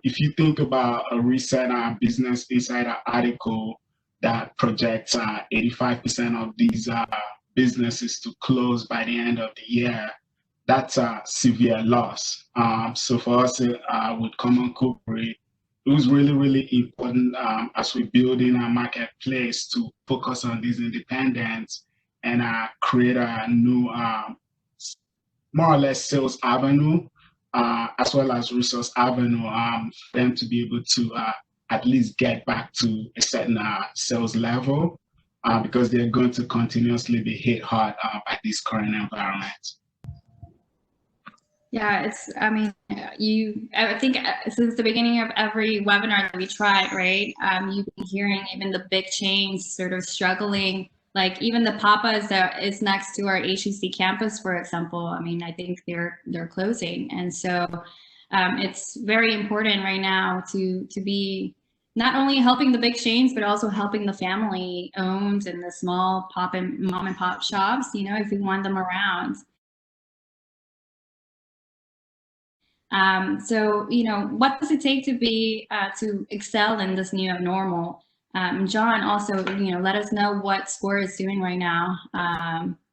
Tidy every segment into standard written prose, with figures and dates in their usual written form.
If you think about a recent Business Insider article that projects 85% of these businesses to close by the end of the year, that's a severe loss. So for us with Common Cookery, it was really, really important as we build in our marketplace to focus on these independents and create a new, more or less sales avenue, as well as resource avenue for them to be able to at least get back to a certain sales level because they're going to continuously be hit hard by this current environment. Yeah, I think since the beginning of every webinar that we tried, right, you've been hearing even the big chains sort of struggling, like even the Papa's that is next to our HEC campus, for example. I mean, I think they're closing. And so it's very important right now to be not only helping the big chains, but also helping the family owned and the small mom and pop shops, if we want them around. So, what does it take to to excel in this new normal? John, also, let us know what SCORE is doing right now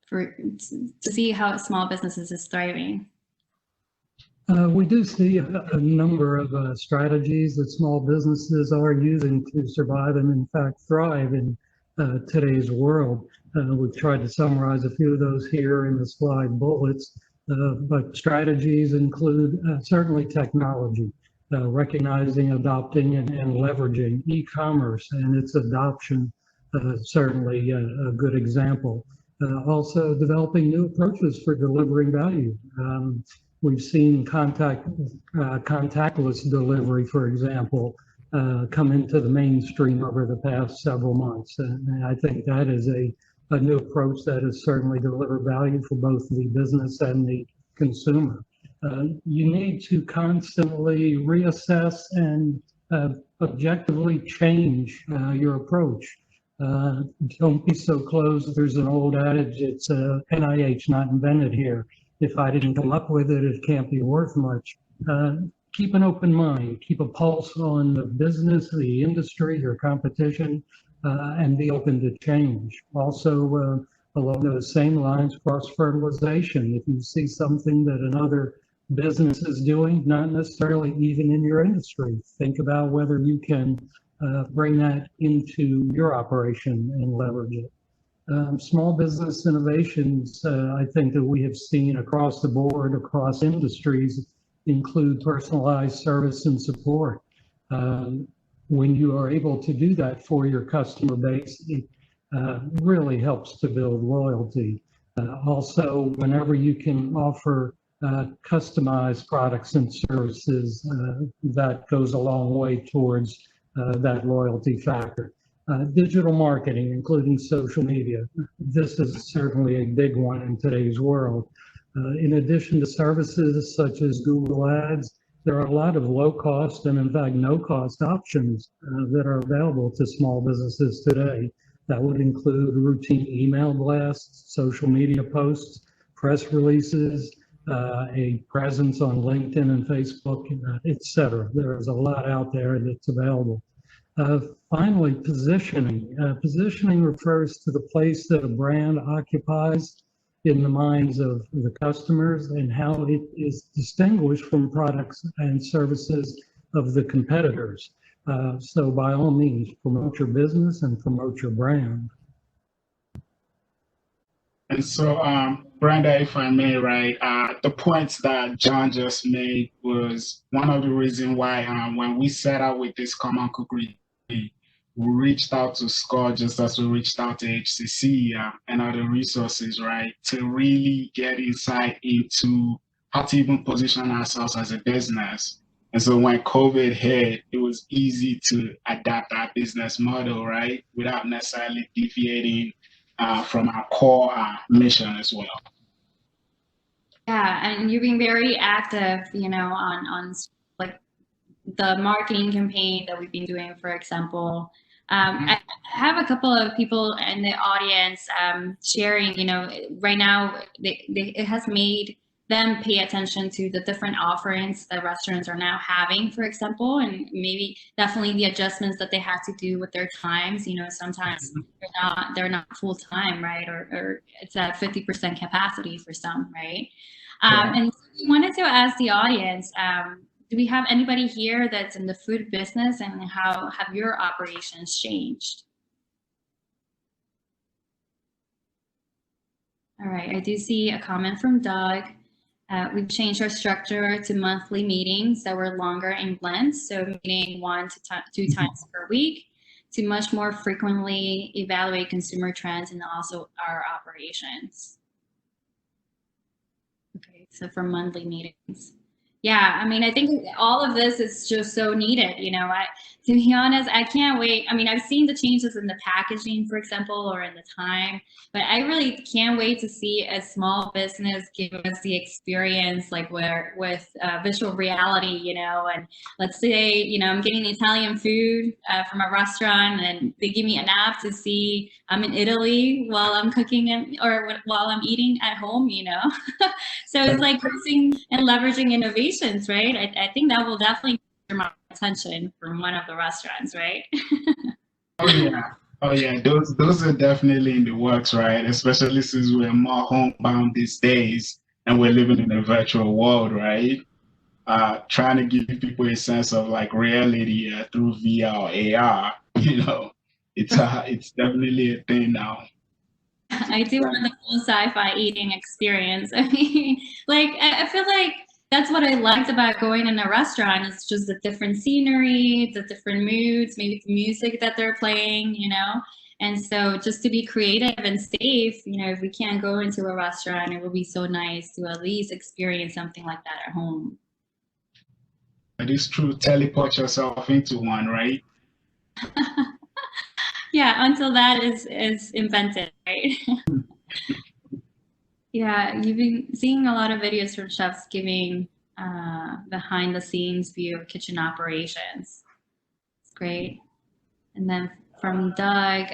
to see how small businesses is thriving. We do see a number of strategies that small businesses are using to survive and, in fact, thrive in today's world. We've tried to summarize a few of those here in the slide bullets. But strategies include certainly technology, recognizing, adopting, and leveraging e-commerce and its adoption, certainly a good example. Also developing new approaches for delivering value. We've seen contactless delivery, for example, come into the mainstream over the past several months. And I think that is a new approach that has certainly delivered value for both the business and the consumer. You need to constantly reassess and objectively change your approach. Don't be so closed. There's an old adage, it's NIH, not invented here. If I didn't come up with it, it can't be worth much. Keep an open mind, keep a pulse on the business, the industry, your competition, and be open to change. Also, along those same lines, cross-fertilization. If you see something that another business is doing, not necessarily even in your industry, think about whether you can bring that into your operation and leverage it. Small business innovations, I think that we have seen across the board, across industries, include personalized service and support. When you are able to do that for your customer base, it really helps to build loyalty. Also, whenever you can offer customized products and services, that goes a long way towards that loyalty factor. Digital marketing, including social media. This is certainly a big one in today's world. In addition to services such as Google Ads, there are a lot of low-cost and, in fact, no-cost options that are available to small businesses today. That would include routine email blasts, social media posts, press releases, a presence on LinkedIn and Facebook, et cetera. There's a lot out there that's available. Finally, positioning. Positioning refers to the place that a brand occupies in the minds of the customers and how it is distinguished from products and services of the competitors. So by all means, promote your business and promote your brand. And so, Brenda, if I may, right, the points that John just made was one of the reasons why when we set out with this Common Cookery, we reached out to SCORE just as we reached out to HCC and other resources, right, to really get insight into how to even position ourselves as a business. And so when COVID hit, it was easy to adapt our business model, right, without necessarily deviating from our core mission as well. Yeah, and you've been very active, on like the marketing campaign that we've been doing, for example. I have a couple of people in the audience sharing, right now it has made them pay attention to the different offerings that restaurants are now having, for example, and maybe definitely the adjustments that they have to do with their times. You know, sometimes they're not full time, right? Or it's at 50% capacity for some, right? And we wanted to ask the audience, do we have anybody here that's in the food business, and how have your operations changed? All right, I do see a comment from Doug. We've changed our structure to monthly meetings that were longer in blends, so meeting 1 to 2 times per week to much more frequently evaluate consumer trends and also our operations. Okay, so for monthly meetings. Yeah, I mean, I think all of this is just so needed. You know, to be honest, I can't wait. I mean, I've seen the changes in the packaging, for example, or in the time, but I really can't wait to see a small business give us the experience, like with visual reality, you know, and let's say, you know, I'm getting Italian food from a restaurant and they give me an app to see I'm in Italy while I'm cooking it or while I'm eating at home, you know. So it's like using and leveraging innovations, right? I think that will definitely get my attention from one of the restaurants, right? Oh yeah, those are definitely in the works, right? Especially since we're more homebound these days and we're living in a virtual world, right? Trying to give people a sense of like reality through VR or AR, you know, it's definitely a thing now. I do want the full sci-fi eating experience. I mean, like I feel like that's what I liked about going in a restaurant. It's just the different scenery, the different moods, maybe the music that they're playing, you know. And so just to be creative and safe, you know, if we can't go into a restaurant, it would be so nice to at least experience something like that at home. It is true. Teleport yourself into one, right? Yeah, until that is invented, right? Yeah, you've been seeing a lot of videos from chefs giving behind the scenes view of kitchen operations. It's great. And then from Doug,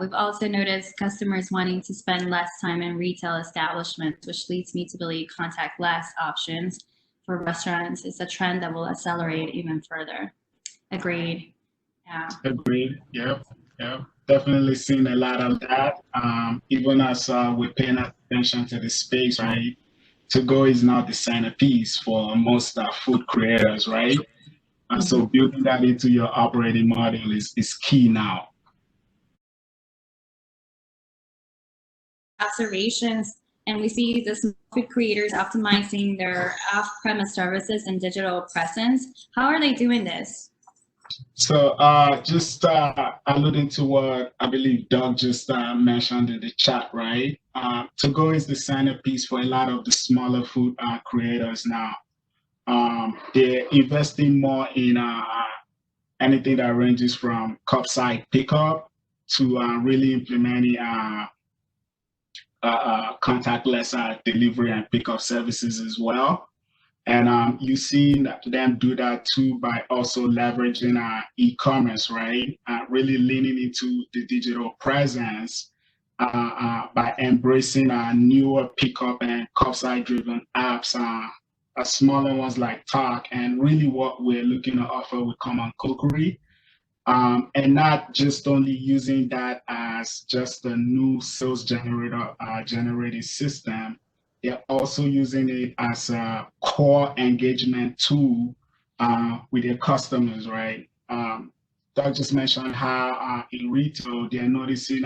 we've also noticed customers wanting to spend less time in retail establishments, which leads me to believe contactless options for restaurants is a trend that will accelerate even further. Agreed. Yeah. Agreed. Yep. Yep. Definitely seen a lot of that. Even as we're paying attention to the space, right? To go is now the centerpiece for most food creators, right? And so building that into your operating model is key now. Observations, and we see the small food creators optimizing their off-premise services and digital presence. How are they doing this? So just alluding to what I believe Doug just mentioned in the chat, right? To go is the centerpiece for a lot of the smaller food creators now. They're investing more in anything that ranges from curbside pickup to really implementing contactless delivery and pickup services as well. And you see them do that too by also leveraging e-commerce, right? Really leaning into the digital presence by embracing newer pickup and curbside-driven apps, smaller ones like Talk, and really what we're looking to offer with Common Cookery. And not just only using that as just a new sales generated system, they're also using it as a core engagement tool with their customers, right? Doug just mentioned how in retail, they're noticing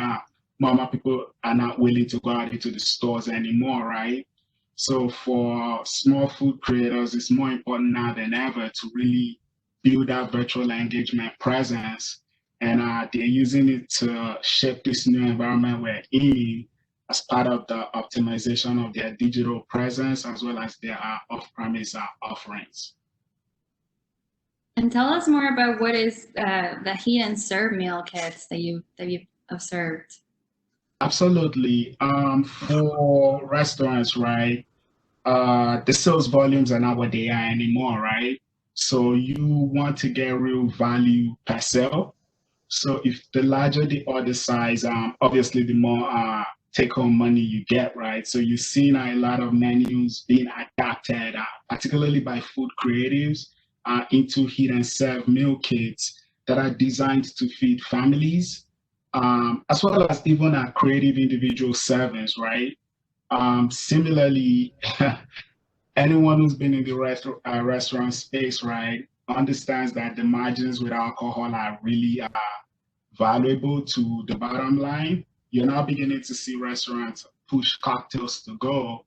more people are not willing to go out into the stores anymore, right? So for small food creators, it's more important now than ever to really build that virtual engagement presence. And they're using it to shape this new environment we're in as part of the optimization of their digital presence as well as their off-premise offerings. And tell us more about what is the heat and serve meal kits that you've observed. Absolutely. For restaurants, right, the sales volumes are not what they are anymore, right? So you want to get real value per sale. So if the larger the order size, obviously the more take home money you get, right? So you've seen a lot of menus being adapted, particularly by food creatives, into heat and serve meal kits that are designed to feed families, as well as even creative individual servings, right? Similarly, anyone who's been in the restaurant space, right, understands that the margins with alcohol are really valuable to the bottom line. You're now beginning to see restaurants push cocktails to go,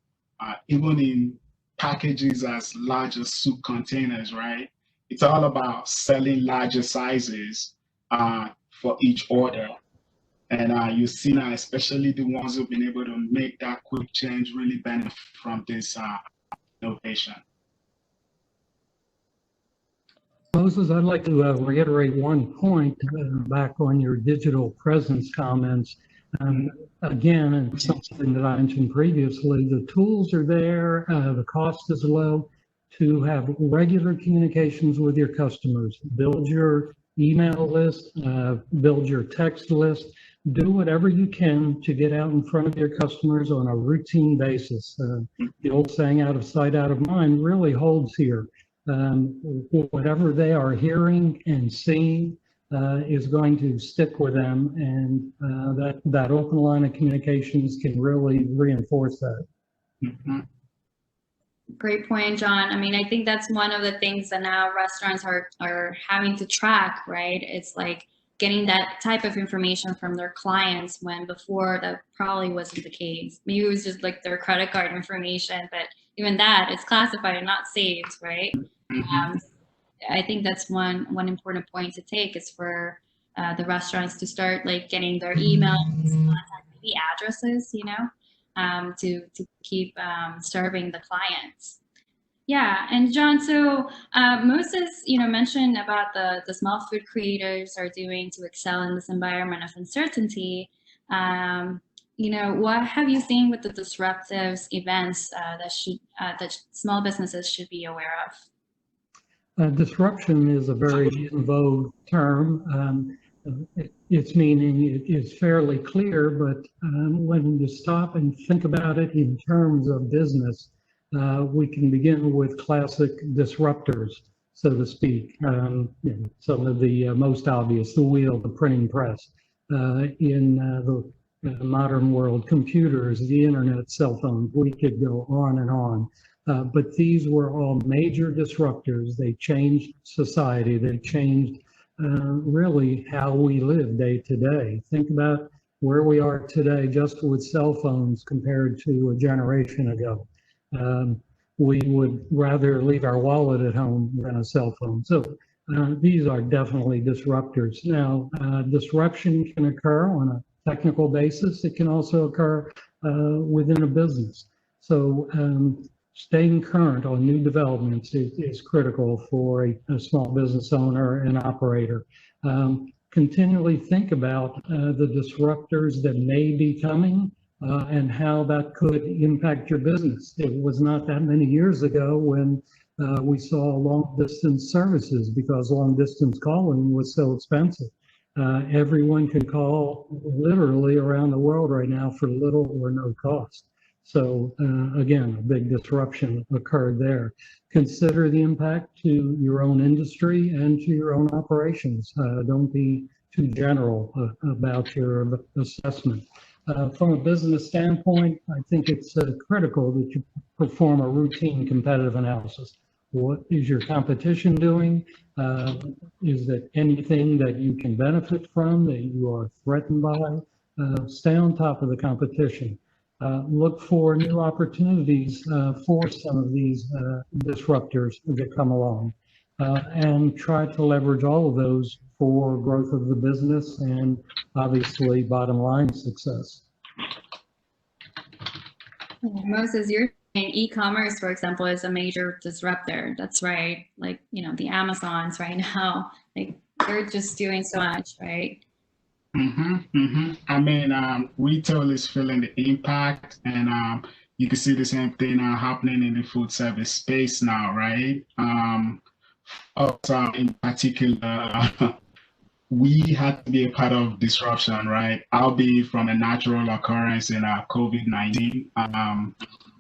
even in packages as large as soup containers, right? It's all about selling larger sizes for each order. And you see now, especially the ones who've been able to make that quick change, really benefit from this innovation. Moses, I'd like to reiterate one point back on your digital presence comments. Again, and something that I mentioned previously, the tools are there, the cost is low to have regular communications with your customers. Build your email list, build your text list, do whatever you can to get out in front of your customers on a routine basis. The old saying, out of sight, out of mind, really holds here. Whatever they are hearing and seeing is going to stick with them, and that open line of communications can really reinforce that. Mm-hmm. Great point, John. I mean, I think that's one of the things that now restaurants are having to track, right? It's like getting that type of information from their clients, when before that probably wasn't the case. Maybe it was just like their credit card information, but even that, it's classified and not saved, right? Mm-hmm. I think that's one important point to take, is for the restaurants to start like getting their emails, contact, maybe addresses, to keep serving the clients. Yeah, and John, so Moses, mentioned about the small food creators are doing to excel in this environment of uncertainty. What have you seen with the disruptive events that small businesses should be aware of? Disruption is a very in vogue term. Its meaning is fairly clear, but when you stop and think about it in terms of business, we can begin with classic disruptors, so to speak. Some of the most obvious, the wheel, the printing press. In the modern world, computers, the internet, cell phones, we could go on and on. But these were all major disruptors. They changed society. They changed really how we live day to day. Think about where we are today just with cell phones compared to a generation ago. We would rather leave our wallet at home than a cell phone. So these are definitely disruptors. Now, disruption can occur on a technical basis. It can also occur within a business. So staying current on new developments is critical for a small business owner and operator. Continually think about the disruptors that may be coming and how that could impact your business. It was not that many years ago when we saw long distance services, because long distance calling was so expensive. Everyone can call literally around the world right now for little or no cost. So again, a big disruption occurred there. Consider the impact to your own industry and to your own operations. Don't be too general about your assessment. From a business standpoint, I think it's critical that you perform a routine competitive analysis. What is your competition doing? Is there anything that you can benefit from, that you are threatened by? Stay on top of the competition. Look for new opportunities for some of these disruptors that come along, and try to leverage all of those for growth of the business and obviously bottom line success. Moses, you're saying e-commerce, for example, is a major disruptor. That's right. Like, the Amazons right now, like they're just doing so much, right? Mm-hmm, mm-hmm. I mean, retail is feeling the impact, and you can see the same thing happening in the food service space now, right? Also, in particular, we had to be a part of disruption, right? Albeit from a natural occurrence in COVID-19.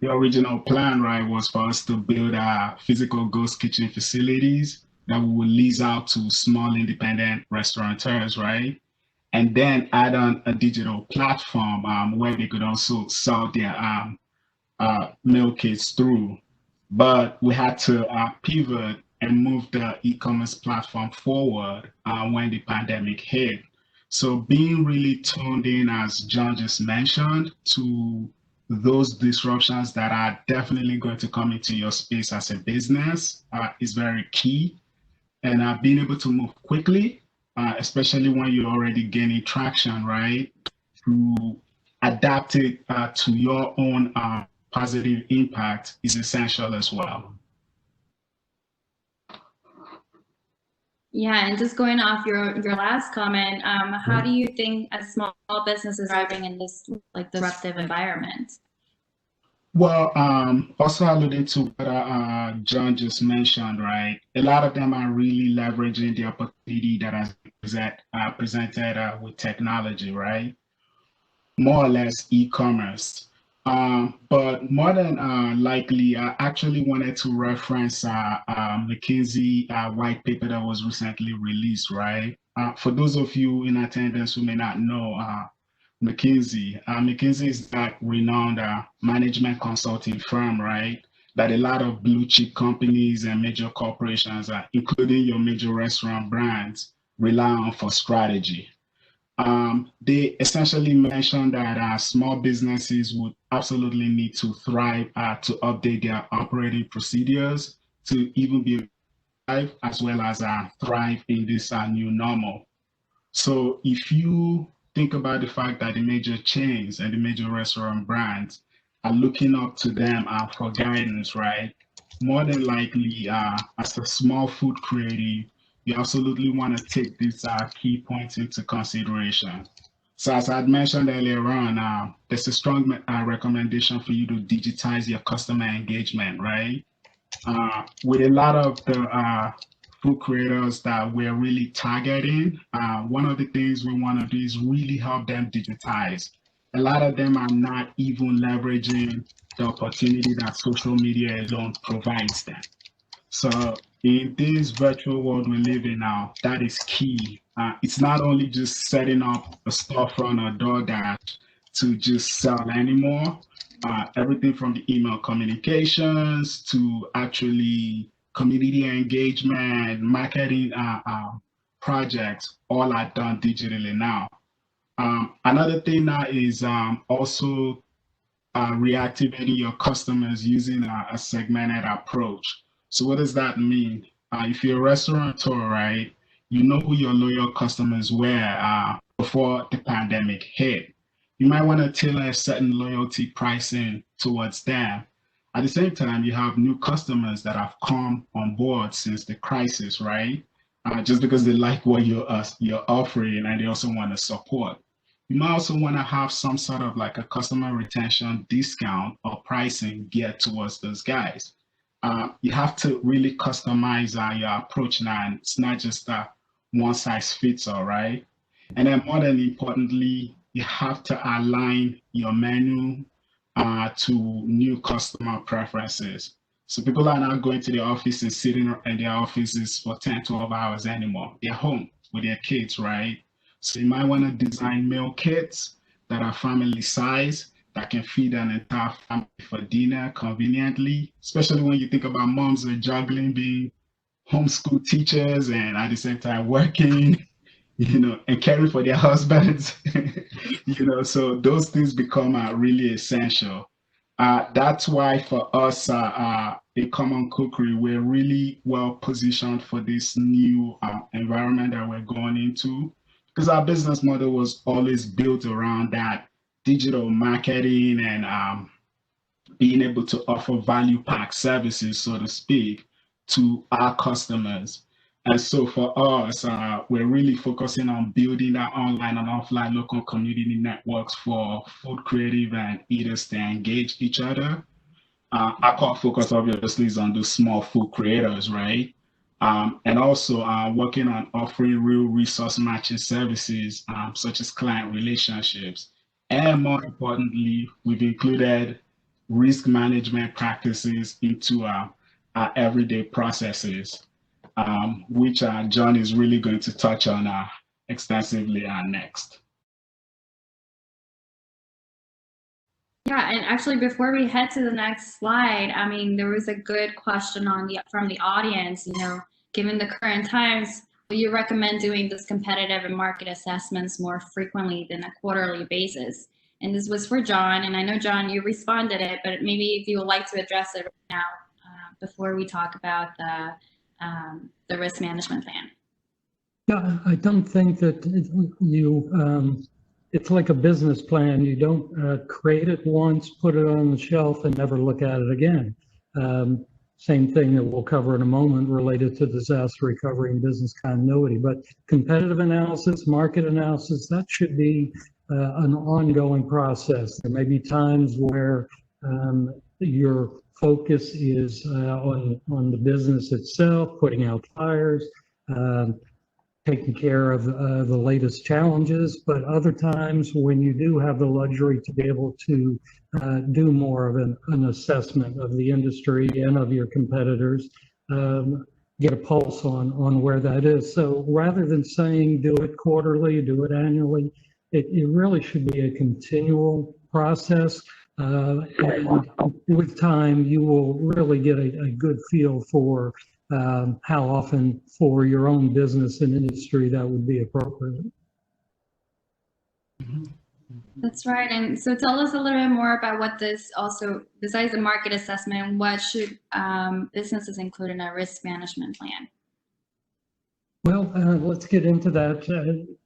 The original plan, right, was for us to build physical ghost kitchen facilities that we would lease out to small independent restaurateurs, right? And then add on a digital platform where they could also sell their meal kits through. But we had to pivot and move the e-commerce platform forward when the pandemic hit. So being really tuned in, as John just mentioned, to those disruptions that are definitely going to come into your space as a business is very key. And being able to move quickly, especially when you're already gaining traction, right? To adapt it to your own positive impact is essential as well. Yeah, and just going off your last comment, how do you think a small business is thriving in this like disruptive environment? Well, also alluding to what John just mentioned, right? A lot of them are really leveraging the opportunity that has presented with technology, right? More or less e-commerce. But more than likely, I actually wanted to reference McKinsey white paper that was recently released, right? For those of you in attendance who may not know, McKinsey is that renowned management consulting firm, right? That a lot of blue chip companies and major corporations, including your major restaurant brands, rely on for strategy. They essentially mentioned that small businesses would absolutely need to thrive to update their operating procedures to even be alive as well as thrive in this new normal. So if you think about the fact that the major chains and the major restaurant brands are looking up to them for guidance, right? More than likely, as a small food creative, you absolutely want to take these key points into consideration. So as I had mentioned earlier on, there's a strong recommendation for you to digitize your customer engagement, right? With a lot of the food creators that we're really targeting, one of the things we want to do is really help them digitize. A lot of them are not even leveraging the opportunity that social media alone provides them. So in this virtual world we live in now, that is key. It's not only just setting up a storefront or DoorDash to just sell anymore. Everything from the email communications to actually community engagement, marketing projects, all are done digitally now. Another thing now is also reactivating your customers using a segmented approach. So what does that mean? If you're a restaurateur, right, you know who your loyal customers were before the pandemic hit. You might want to tailor a certain loyalty pricing towards them. At the same time, you have new customers that have come on board since the crisis, right? Just because they like what you're offering and they also want to support. You might also want to have some sort of like a customer retention discount or pricing geared towards those guys. You have to really customize your approach now. And it's not just a one size fits all, right? And then more than importantly, you have to align your menu to new customer preferences. So people are not going to the office and sitting in their offices for 10, 12 hours anymore. They're home with their kids, right? So you might want to design meal kits that are family size that can feed an entire family for dinner conveniently, especially when you think about moms who are juggling being homeschool teachers and at the same time working, and caring for their husbands, so those things become really essential. That's why for us, a common cookery, we're really well positioned for this new environment that we're going into because our business model was always built around that digital marketing and being able to offer value pack services, so to speak, to our customers. And so for us, we're really focusing on building that online and offline local community networks for food creative and eaters to engage each other. Our core focus obviously is on those small food creators, right? and also working on offering real resource matching services such as client relationships. And more importantly, we've included risk management practices into our everyday processes, which John is really going to touch on extensively next. Yeah, and actually, before we head to the next slide, I mean, there was a good question from the audience. Given the current times, will you recommend doing this competitive and market assessments more frequently than a quarterly basis? And this was for John, and I know, John, you responded it, but maybe if you would like to address it right now before we talk about the risk management plan. Yeah, I don't think that it's like a business plan. You don't create it once, put it on the shelf, and never look at it again. Same thing that we'll cover in a moment related to disaster recovery and business continuity. But competitive analysis, market analysis, that should be an ongoing process. There may be times where your focus is on the business itself, putting out fires, taking care of the latest challenges, but other times when you do have the luxury to be able to do more of an assessment of the industry and of your competitors, get a pulse on where that is. So rather than saying do it quarterly, do it annually, it really should be a continual process. And with time, you will really get a good feel for how often for your own business and industry that would be appropriate. That's right. And so tell us a little bit more about what this also, besides the market assessment, what should businesses include in a risk management plan? Well, let's get into that.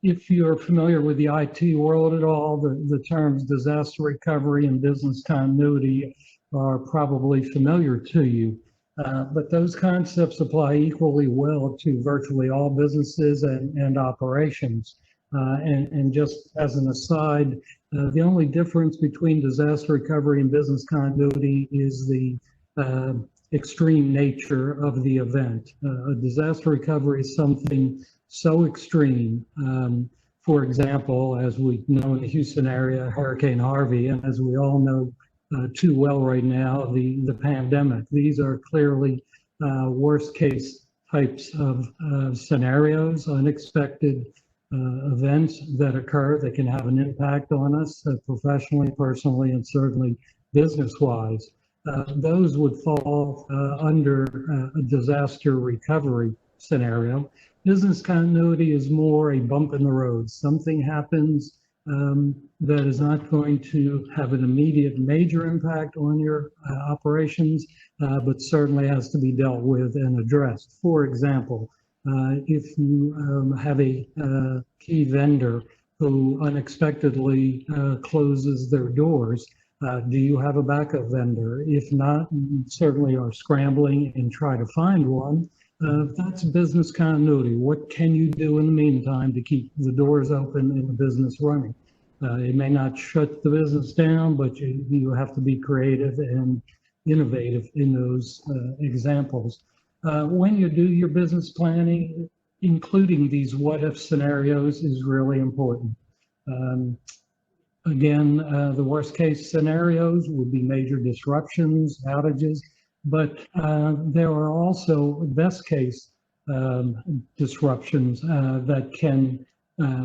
If you're familiar with the IT world at all, the terms disaster recovery and business continuity are probably familiar to you. But those concepts apply equally well to virtually all businesses and operations. And just as an aside, the only difference between disaster recovery and business continuity is the extreme nature of the event. A disaster recovery is something so extreme. For example, as we know in the Houston area, Hurricane Harvey, and as we all know too well right now, the pandemic. These are clearly worst case types of scenarios, unexpected events that occur that can have an impact on us professionally, personally, and certainly business-wise. Those would fall under a disaster recovery scenario. Business continuity is more a bump in the road. Something happens that is not going to have an immediate major impact on your operations, but certainly has to be dealt with and addressed. For example, if you have a key vendor who unexpectedly closes their doors, do you have a backup vendor? If not, you certainly are scrambling and try to find one. That's business continuity. What can you do in the meantime to keep the doors open and the business running? It may not shut the business down, but you have to be creative and innovative in those examples. When you do your business planning, including these what-if scenarios is really important. Again, the worst case scenarios would be major disruptions, outages, but there are also best case disruptions that can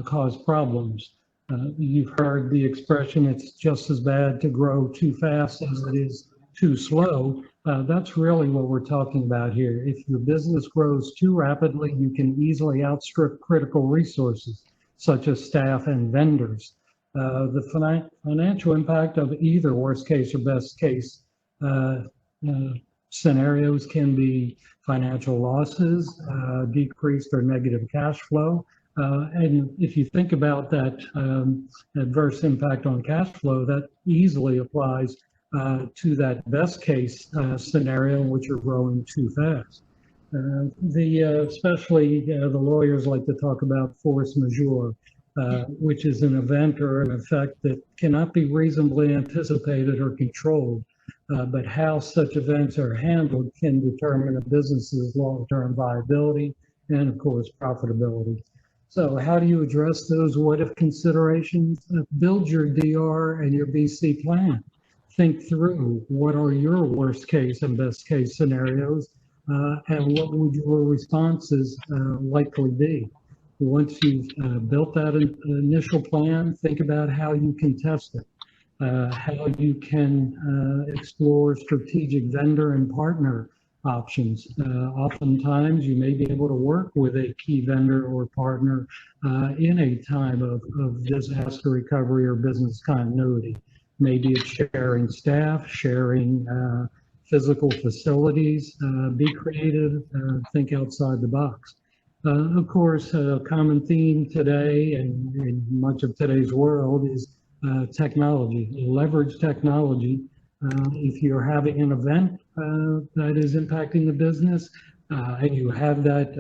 cause problems. You've heard the expression, it's just as bad to grow too fast as it is too slow. That's really what we're talking about here. If your business grows too rapidly, you can easily outstrip critical resources, such as staff and vendors. The financial impact of either worst case or best case scenarios can be financial losses, decreased or negative cash flow. And if you think about that adverse impact on cash flow, that easily applies to that best case scenario in which you're growing too fast. Especially the lawyers like to talk about force majeure, which is an event or an effect that cannot be reasonably anticipated or controlled. but how such events are handled can determine a business's long-term viability and, of course, profitability. So how do you address those what-if considerations? Build your DR and your BC plan. Think through what are your worst case and best case scenarios, and what would your responses likely be. Once you've built that initial plan, think about how you can test it, how you can explore strategic vendor and partner options. Oftentimes, you may be able to work with a key vendor or partner in a time of disaster recovery or business continuity. Maybe it's sharing staff, sharing physical facilities, be creative, think outside the box. Of course, a common theme today and in much of today's world is technology. Leverage technology. If you're having an event that is impacting the business, and you have that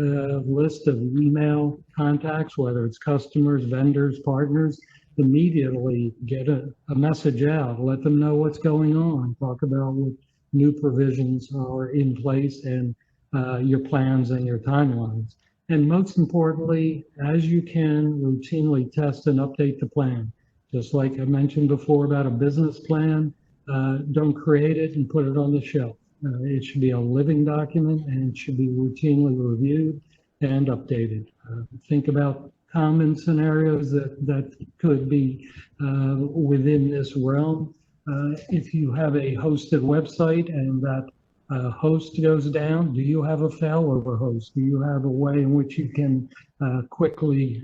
list of email contacts, whether it's customers, vendors, partners, immediately get a message out, let them know what's going on, talk about what new provisions are in place and your plans and your timelines. And most importantly, as you can, routinely test and update the plan. Just like I mentioned before about a business plan, don't create it and put it on the shelf. It should be a living document and it should be routinely reviewed and updated. Think about common scenarios that could be within this realm. If you have a hosted website and that host goes down, do you have a failover host? Do you have a way in which you can quickly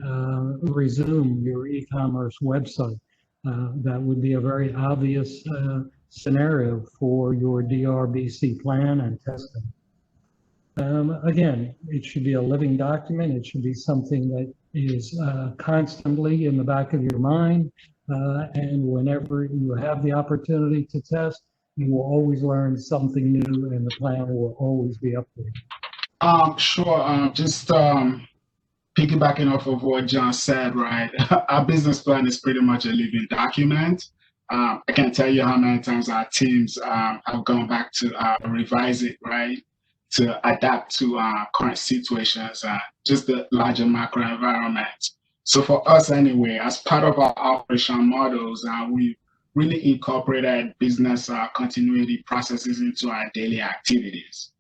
resume your e-commerce website? That would be a very obvious scenario for your DRBC plan and testing. Again, it should be a living document. It should be something that is constantly in the back of your mind. And whenever you have the opportunity to test, you will always learn something new and the plan will always be updated. Sure. Just piggybacking off of what John said, right? Our business plan is pretty much a living document. I can't tell you how many times our teams have gone back to revise it, right? To adapt to current situations, just the larger macro environment. So for us anyway, as part of our operation models, we really incorporated business continuity processes into our daily activities.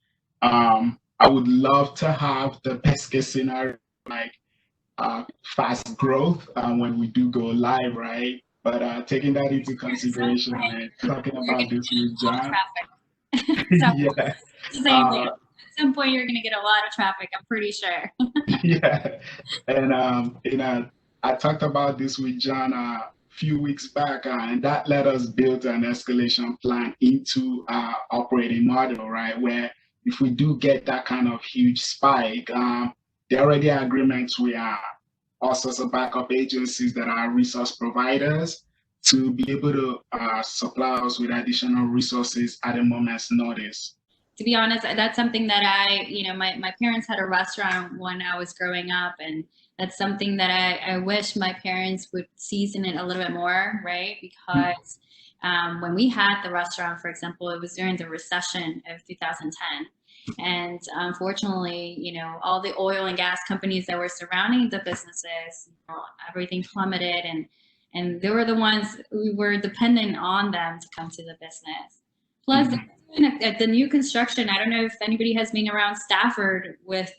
I would love to have the best case scenario, like fast growth when we do go live, right? But taking that into consideration and talking about this with John. Yeah. At some point, you're going to get a lot of traffic, I'm pretty sure. Yeah. And, you know, I talked about this with John a few weeks back, and that let us build an escalation plan into our operating model, right? Where if we do get that kind of huge spike, there are already agreements with all sorts of backup agencies that are resource providers to be able to supply us with additional resources at a moment's notice. To be honest, that's something that my parents had a restaurant when I was growing up, and that's something that I wish my parents would season it a little bit more, right? Because when we had the restaurant, for example, it was during the recession of 2010. And unfortunately, all the oil and gas companies that were surrounding the businesses, everything plummeted, and they were the ones we were dependent on them to come to the business. Plus, at the new construction, I don't know if anybody has been around Stafford with,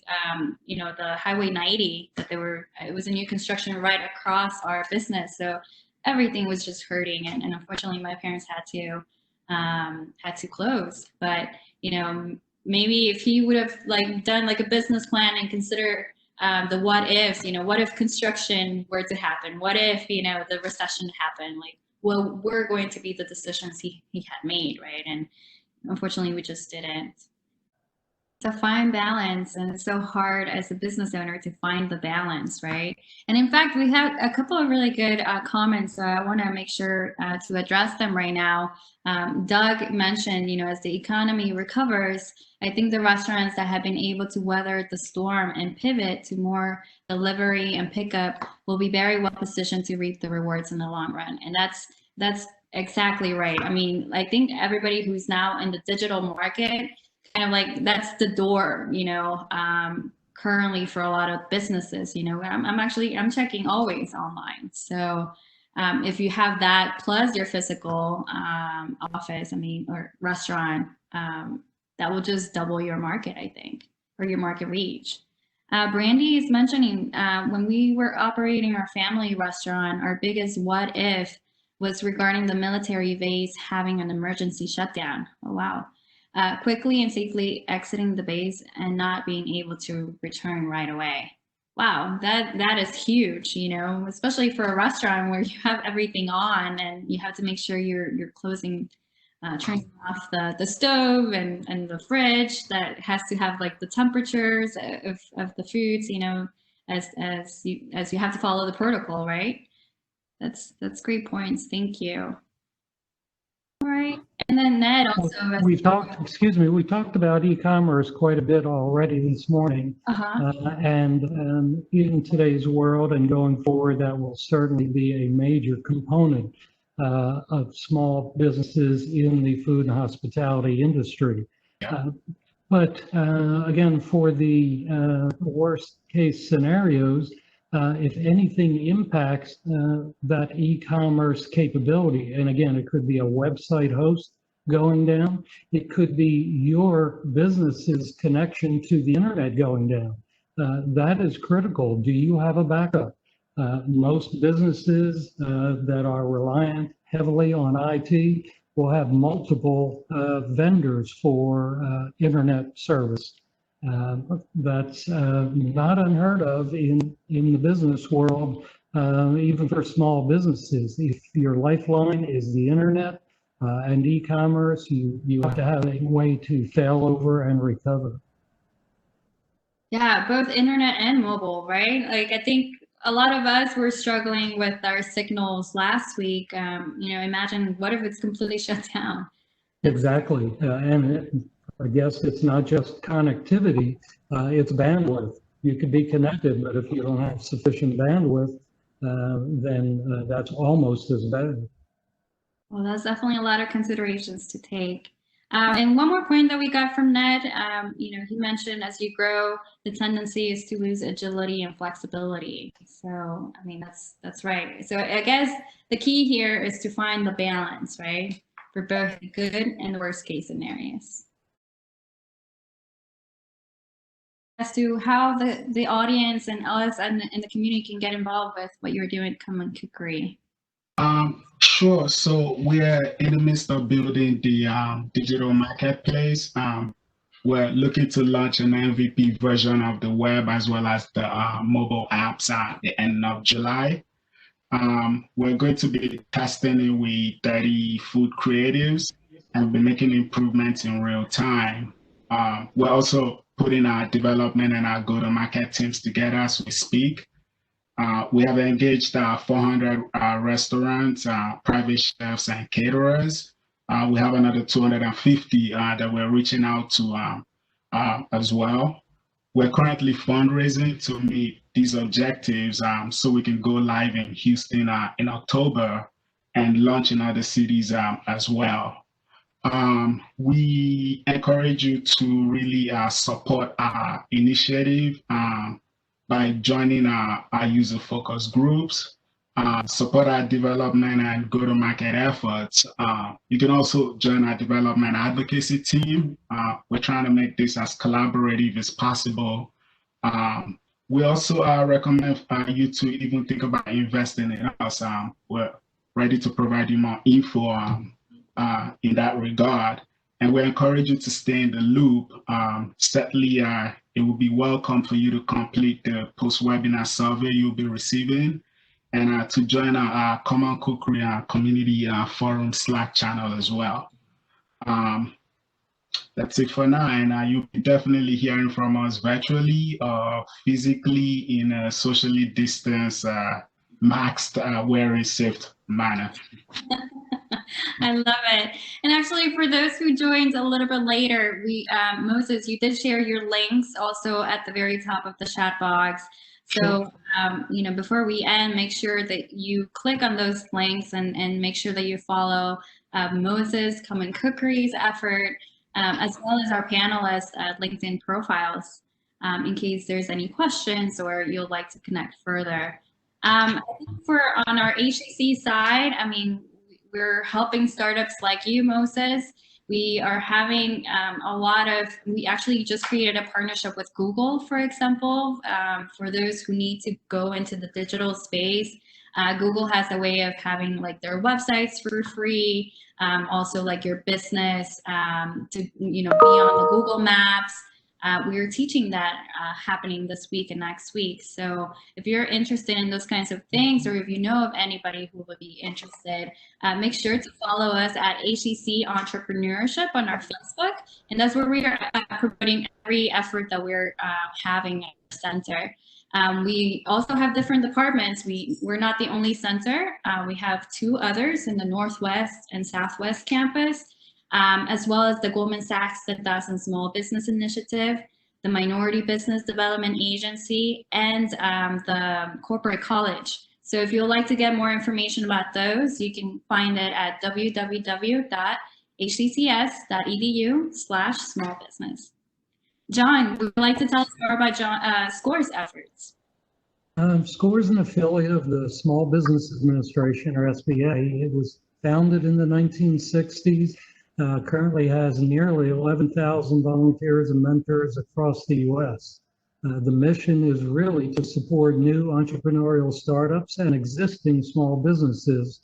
the Highway 90, that it was a new construction right across our business. So everything was just hurting. And unfortunately, my parents had to close. But, maybe if he would have done a business plan and consider the what ifs, what if construction were to happen? What if, the recession happened? What were going to be the decisions he had made, right? And unfortunately, we just didn't. To find balance, and it's so hard as a business owner to find the balance, right? And in fact, we have a couple of really good comments, so I want to make sure to address them right now. Doug mentioned, as the economy recovers, I think the restaurants that have been able to weather the storm and pivot to more delivery and pickup will be very well positioned to reap the rewards in the long run. And that's Exactly right. I mean, I think everybody who's now in the digital market, kind of like that's the door, currently for a lot of businesses. I'm checking always online. So if you have that plus your physical office, I mean, or restaurant, that will just double your market, I think, or your market reach. Brandy is mentioning when we were operating our family restaurant, our biggest what if was regarding the military base having an emergency shutdown. Oh, wow. Quickly and safely exiting the base and not being able to return right away. Wow, that is huge, especially for a restaurant where you have everything on and you have to make sure you're closing, turning off the stove and the fridge that has to have like the temperatures of the foods, as you have to follow the protocol, right? That's great points. Thank you. All right. And then Ned also. We talked about e-commerce quite a bit already this morning. And in today's world and going forward, that will certainly be a major component of small businesses in the food and hospitality industry. But again, for the worst case scenarios, if anything impacts that e-commerce capability, and again, it could be a website host going down, it could be your business's connection to the internet going down. That is critical. Do you have a backup? Most businesses that are reliant heavily on IT will have multiple vendors for internet service. That's not unheard of in the business world, even for small businesses. If your lifeline is the internet and e-commerce, you have to have a way to fail over and recover. Yeah, both internet and mobile, right? Like I think a lot of us were struggling with our signals last week. Imagine what if it's completely shut down? Exactly, and I guess it's not just connectivity, it's bandwidth. You could be connected, but if you don't have sufficient bandwidth, then that's almost as bad. Well, that's definitely a lot of considerations to take. And one more point that we got from Ned, he mentioned as you grow, the tendency is to lose agility and flexibility. So, I mean, that's right. So I guess the key here is to find the balance, right? For both the good and the worst case scenarios. As to how the audience and us and the community can get involved with what you're doing at Common Cookery. Sure. So we're in the midst of building the digital marketplace. We're looking to launch an MVP version of the web as well as the mobile apps at the end of July. We're going to be testing it with 30 food creatives and be making improvements in real time. We're also putting our development and our go-to-market teams together as we speak. We have engaged 400 restaurants, private chefs, and caterers. We have another 250 that we're reaching out to as well. We're currently fundraising to meet these objectives so we can go live in Houston in October and launch in other cities as well. We encourage you to really support our initiative by joining our user focus groups, support our development and go-to-market efforts. You can also join our development advocacy team. We're trying to make this as collaborative as possible. We also recommend you to even think about investing in us. We're ready to provide you more info in that regard. And we encourage you to stay in the loop. Certainly, it would be welcome for you to complete the post-webinar survey you'll be receiving and to join our Common Cookery community forum Slack channel as well. That's it for now, and you'll be definitely hearing from us virtually or physically in a socially distanced, maxed, wearing safe manner. I love it. And actually, for those who joined a little bit later, Moses, you did share your links also at the very top of the chat box So, before we end, make sure that you click on those links and make sure that you follow Moses Common Cookery's effort, as well as our panelists' LinkedIn profiles, in case there's any questions or you'd like to connect further. I think on our HCC side, I mean, we're helping startups like you, Moses. We are having we actually just created a partnership with Google, for example, for those who need to go into the digital space. Google has a way of having like their websites for free, also like your business to, be on the Google Maps. We're teaching that happening this week and next week. So if you're interested in those kinds of things, or if you know of anybody who would be interested, make sure to follow us at HCC Entrepreneurship on our Facebook. And that's where we are promoting every effort that we're having at the center. We also have different departments. We're not the only center. We have 2 others in the Northwest and Southwest campus. As well as the Goldman Sachs 10,000 Small Business Initiative, the Minority Business Development Agency, and the Corporate College. So if you'd like to get more information about those, you can find it at www.hccs.edu/smallbusiness. John, would you like to tell us more about SCORE's efforts? SCORE is an affiliate of the Small Business Administration, or SBA. It was founded in the 1960s. Currently has nearly 11,000 volunteers and mentors across the U.S. The mission is really to support new entrepreneurial startups and existing small businesses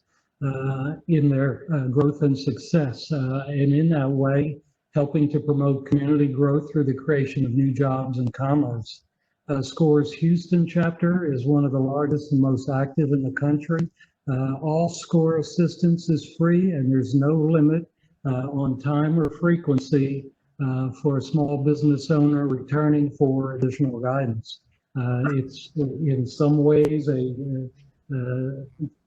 in their growth and success, and in that way, helping to promote community growth through the creation of new jobs and commerce. SCORE's Houston chapter is one of the largest and most active in the country. All SCORE assistance is free, and there's no limit on time or frequency for a small business owner returning for additional guidance. It's in some ways a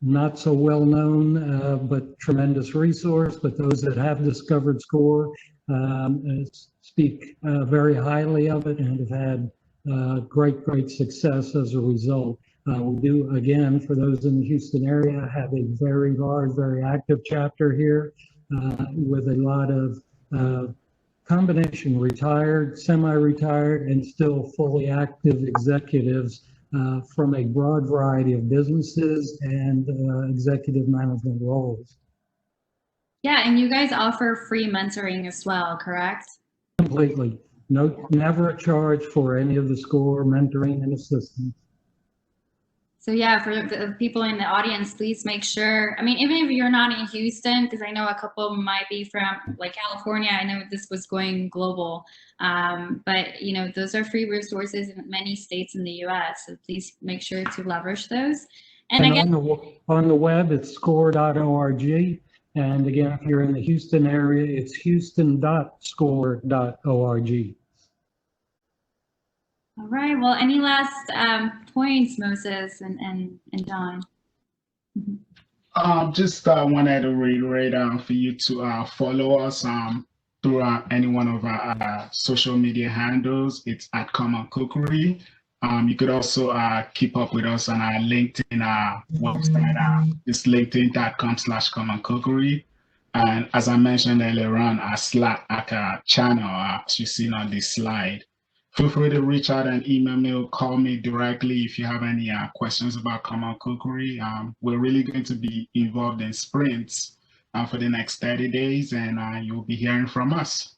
not so well known but tremendous resource, but those that have discovered SCORE speak very highly of it and have had great success as a result. We do, again, for those in the Houston area, have a very large, very active chapter here. With a lot of combination retired, semi-retired, and still fully active executives from a broad variety of businesses and executive management roles. Yeah, and you guys offer free mentoring as well, correct? Completely. No, never a charge for any of the SCORE mentoring and assistance. So yeah, for the people in the audience, please make sure, I mean, even if you're not in Houston, because I know a couple might be from like California, I know this was going global, but those are free resources in many states in the US, so please make sure to leverage those. And again, on the web, it's score.org. And again, if you're in the Houston area, it's houston.score.org. All right. Well, any last points, Moses and John? Just wanted to reiterate for you to follow us through any one of our social media handles. It's at Common Cookery. You could also keep up with us on our LinkedIn website. It's linkedin.com/Common Cookery. And as I mentioned earlier on, our Slack channel, as you've seen on this slide. Feel free to reach out and email me or call me directly if you have any questions about Common Cookery. We're really going to be involved in sprints for the next 30 days, and you'll be hearing from us.